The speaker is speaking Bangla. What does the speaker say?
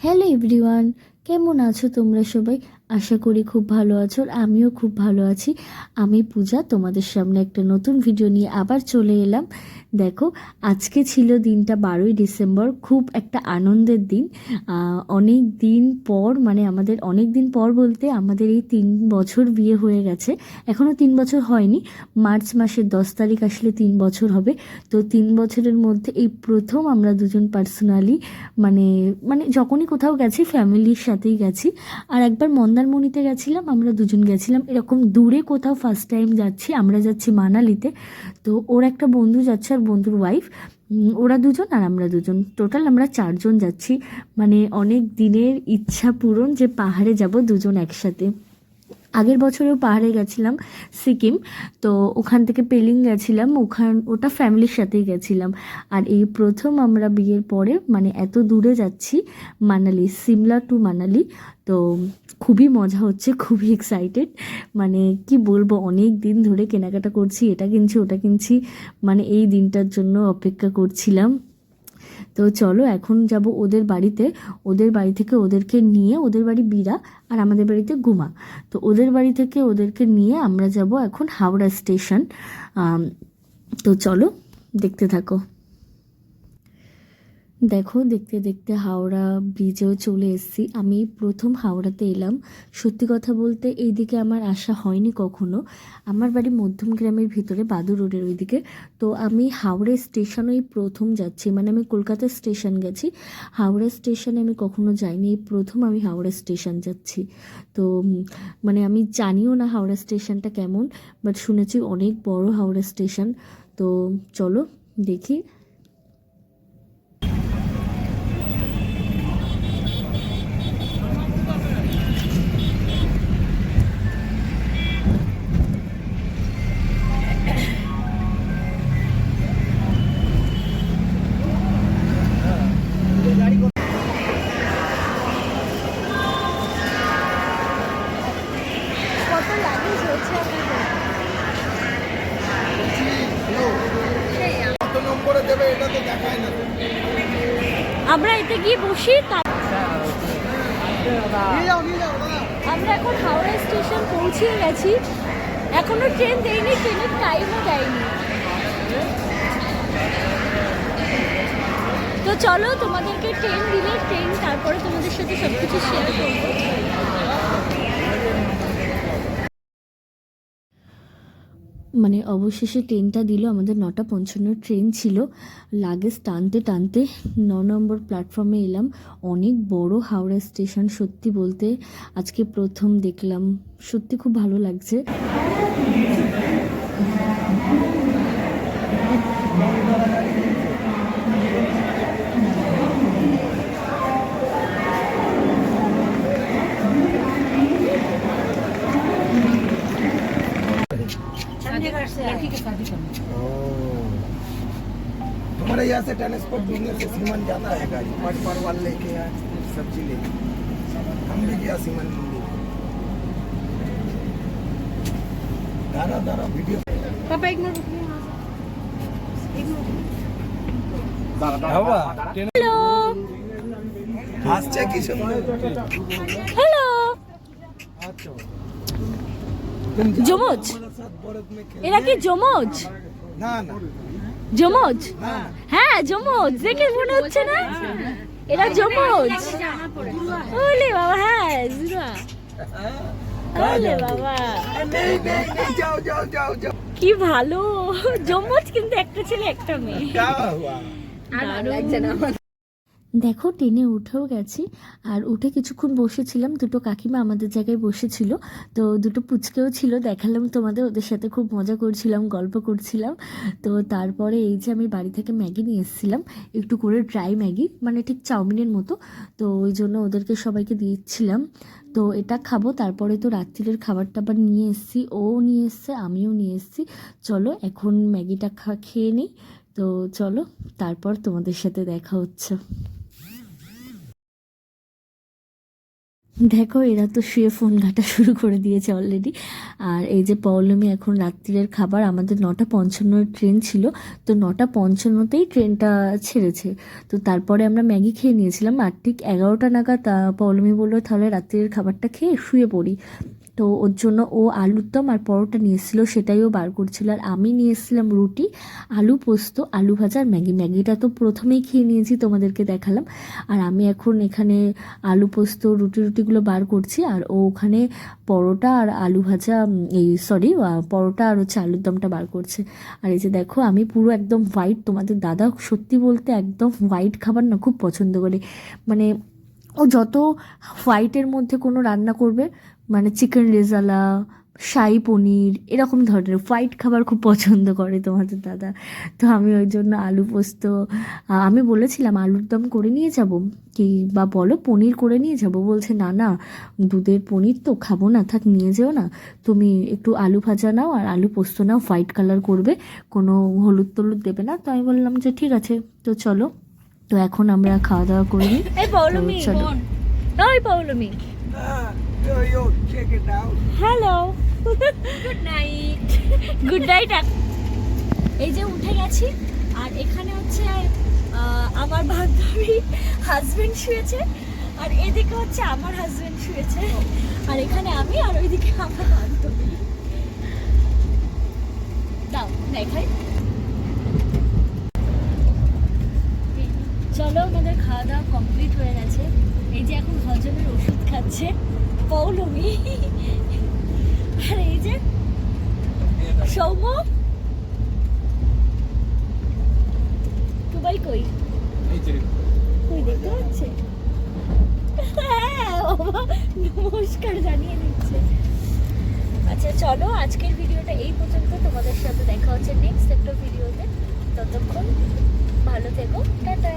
হ্যালো এভরিওয়ান, কেমন আছো তোমরা সবাই? আশা করি খুব ভালো আছো আর আমিও খুব ভালো আছি। আমি পূজা, তোমাদের সামনে একটা নতুন ভিডিও নিয়ে আবার চলে এলাম। দেখো, আজকে ছিল দিনটা 12ই ডিসেম্বর, খুব একটা আনন্দের দিন। অনেক দিন পর, মানে আমাদের অনেক দিন পর বলতে আমাদের এই 3 বছর বিয়ে হয়ে গেছে, এখনও 3 বছর হয়নি। মার্চ মাসের 10 তারিখ আসলে 3 বছর হবে। তো 3 বছরের মধ্যে এই প্রথম আমরা দুজন পার্সোনালি মানে মানে যখনই কোথাও গেছি ফ্যামিলির সাথেই গেছি। আর একবার মন্দারমণিতে গেছিলাম, আমরা দুজন গেছিলাম এরকম দূরে কোথাও, ফার্স্ট টাইম যাচ্ছি। আমরা যাচ্ছি মানালিতে। তো ওর একটা বন্ধু যাচ্ছে আর বন্ধুর ওয়াইফ, ওরা দুজন আর আমরা দুজন, টোটাল আমরা 4 জন যাচ্ছি। মানে অনেক দিনের ইচ্ছা পূরণ যে পাহাড়ে যাব দুজন একসাথে। আগের বছরেও পাহাড়ে গেছিলাম, সিকিম। তো ওখান থেকে পেলিং গেছিলাম, ওটা ফ্যামিলির সাথেই গেছিলাম। আর এই প্রথম আমরা বিয়ের পরে মানে এত দূরে যাচ্ছি, মানালি, সিমলা টু মানালি। তো খুবই মজা হচ্ছে, খুবই এক্সাইটেড। মানে কি বলবো, অনেক দিন ধরে কেনাকাটা করছি, এটা কিনছি ওটা কিনছি, মানে এই দিনটার জন্য অপেক্ষা করছিলাম। তো চলো এখন যাব ওদের বাড়িতে। ওদের বাড়ি থেকে ওদেরকে নিয়ে, ওদের বাড়ি বিরা আর আমাদের বাড়িতে গুমা। তো ওদের বাড়ি থেকে ওদেরকে নিয়ে আমরা যাব এখন হাওড়া স্টেশন। তো চলো, দেখতে থাকো। দেখো, দেখতে দেখতে হাওড়া ব্রিজেও চলে এসেছি। আমি প্রথম হাওড়াতে এলাম। সত্যি কথা বলতে এইদিকে আমার আসা হয়নি কখনো। আমার বাড়ি মধ্যমগ্রামের ভিতরে, বাদুর রোডের ওইদিকে। তো আমি হাওড়া স্টেশনেই প্রথম যাচ্ছি, মানে আমি কলকাতা স্টেশন গেছি, হাওড়া স্টেশনে আমি কখনো যাইনি, এই প্রথম আমি হাওড়া স্টেশন যাচ্ছি। তো মানে আমি জানিও না হাওড়া স্টেশনটা কেমন, বাট শুনেছি অনেক বড় হাওড়া স্টেশন। তো চলো দেখি। কত লাগেজ হয়েছে আমরা এতে গিয়ে বসি। আমরা এখন হাওড়া স্টেশন পৌঁছে গেছি, এখনো ট্রেন দেয়নি, ট্রেনের টাইমও দেয়নি। তো চলো, তোমাদেরকে ট্রেন দিলে ট্রেন, তারপরে তোমাদের সাথে সব কিছু শেয়ার করবো। মানে অবশেষে ট্রেনটা দিল, আমাদের 9:55 ট্রেন ছিল। লাগেজ টানতে টানতে 9 নম্বর প্ল্যাটফর্মে এলাম। অনেক বড় হাওড়া স্টেশন, সত্যি বলতে আজকে প্রথম দেখলাম, সত্যি খুব ভালো লাগছে। लड़की की शादी करनी। हमारे यहाँ से ट्रांसपोर्ट बिजनेस से सीमन जाता है गाड़ी, परवाल लेके आए, सब्जी लेके हम भी गया सीमन मंडी। दारा दारा वीडियो पापा एक मिनट হ্যালো, আসছে কি সময় হ্যালো, যমজ? এরা কি যমজ? না না যমজ? হ্যাঁ যমজ, দেখে মনে হচ্ছে না এরা যমজ? ওলে বাবা, হ্যাঁ জুরা, ওলে বাবা, नहीं नहीं नहीं जाओ जाओ जाओ जाओ কি ভালো যমজ, কিন্তু একটা ছেলে একটা মেয়ে। क्या हुआ দেখো, ট্রেনে উঠেও গেছি। আর উঠে কিছুক্ষণ বসেছিলাম, দুটো কাকিমা আমাদের জায়গায় বসেছিল। তো দুটো পুচকেও ছিল, দেখালাম তোমাদের, ওদের সাথে খুব মজা করছিলাম, গল্প করছিলাম। তো তারপরে এই যে আমি বাড়ি থেকে ম্যাগি নিয়ে এসেছিলাম, একটু করে ড্রাই ম্যাগি, মানে ঠিক চাউমিনের মতো। তো ওই জন্য ওদেরকে সবাইকে দিচ্ছিলাম। তো এটা খাবো, তারপরে তো রাত্রিরের খাবার টাবার নিয়ে এসেছি, ও নিয়ে এসছে, আমিও নিয়ে এসেছি। চলো এখন ম্যাগিটা খেয়ে নিই। তো চলো, তারপর তোমাদের সাথে দেখা হচ্ছে। দেখো এরা তো শুয়ে ফোন ঘাঁটা শুরু করে দিয়েছে অলরেডি। আর এই যে পৌলমী এখন রাত্রিরের খাবার, আমাদের 9:55 ট্রেন ছিল, তো 9:55তেই ট্রেনটা ছেড়েছে। তো তারপরে আমরা ম্যাগি খেয়ে নিয়েছিলাম, আর ঠিক 11টা নাগাদ পৌলমী বললো তাহলে রাত্রিরের খাবারটা খেয়ে শুয়ে পড়ি। তো ওর জন্য ও আলুর দম আর পরোটা নিয়ে এসেছিলো, সেটাই ও বার করছিল। আর আমি নিয়ে এসেছিলাম রুটি, আলু পোস্ত, আলু ভাজা আর ম্যাগি। ম্যাগিটা তো প্রথমেই খেয়ে নিয়েছি, তোমাদেরকে দেখালাম। আর আমি এখন এখানে আলু পোস্ত রুটিগুলো বার করছি, আর ও ওখানে পরোটা আর আলু ভাজা পরোটা আর হচ্ছে আলুর দমটা বার করছে। আর এই যে দেখো আমি পুরো একদম হোয়াইট, তোমাদের দাদা সত্যি বলতে একদম হোয়াইট খাবার না খুব পছন্দ করে। মানে ও যত হোয়াইটের মধ্যে কোনো রান্না করবে, মানে চিকেন রেজালা, শাহী পনির, এরকম ধরনের হোয়াইট খাবার খুব পছন্দ করে তোমাদের দাদা। তো আমি ওই জন্য আলু পোস্ত, আমি বলেছিলাম আলুর দম করে নিয়ে যাব কি বা বলো পনির করে নিয়ে যাব, বলছে না না দুধের পনির তো খাবো না, থাক নিয়ে যেও না, তুমি একটু আলু ভাজা নাও আর আলু পোস্ত নাও, হোয়াইট কালার করবে, কোনো হলুদ টলুদ দেবে না। তো আমি বললাম যে ঠিক আছে, তো চলো। তো এখন আমরা খাওয়া দাওয়া করে নিই। এই পৌলমী তো চলো। বোন, ওই Poulomi, Yo, check it out. Hello, good night. Good night. এই যে উঠে গেছি, আর এখানে হচ্ছে আমার বান্ধবী হাজবেন্ড শুয়েছে, আর এদিকে হচ্ছে আমার হাজবেন্ড শুয়েছে, আর এখানে আমি, আর ওইদিকে আমার বান্ধবী। দাও দেখাই। চলো, আমাদের খাওয়া দাওয়া কমপ্লিট হয়ে গেছে। এই যে এখন হজমের ওষুধ খাচ্ছে পৌলমী, আর এই যে সৌম্য। টুবাই কই কই দেখতে পাচ্ছে? হ্যাঁ, বাবা নমস্কার জানিয়ে দিচ্ছে। আচ্ছা চলো, আজকের ভিডিওটা এই পর্যন্ত। তোমাদের সাথে দেখা হচ্ছে নেক্সট একটা ভিডিওতে। ততক্ষণ ভালো থেকো, টাটা।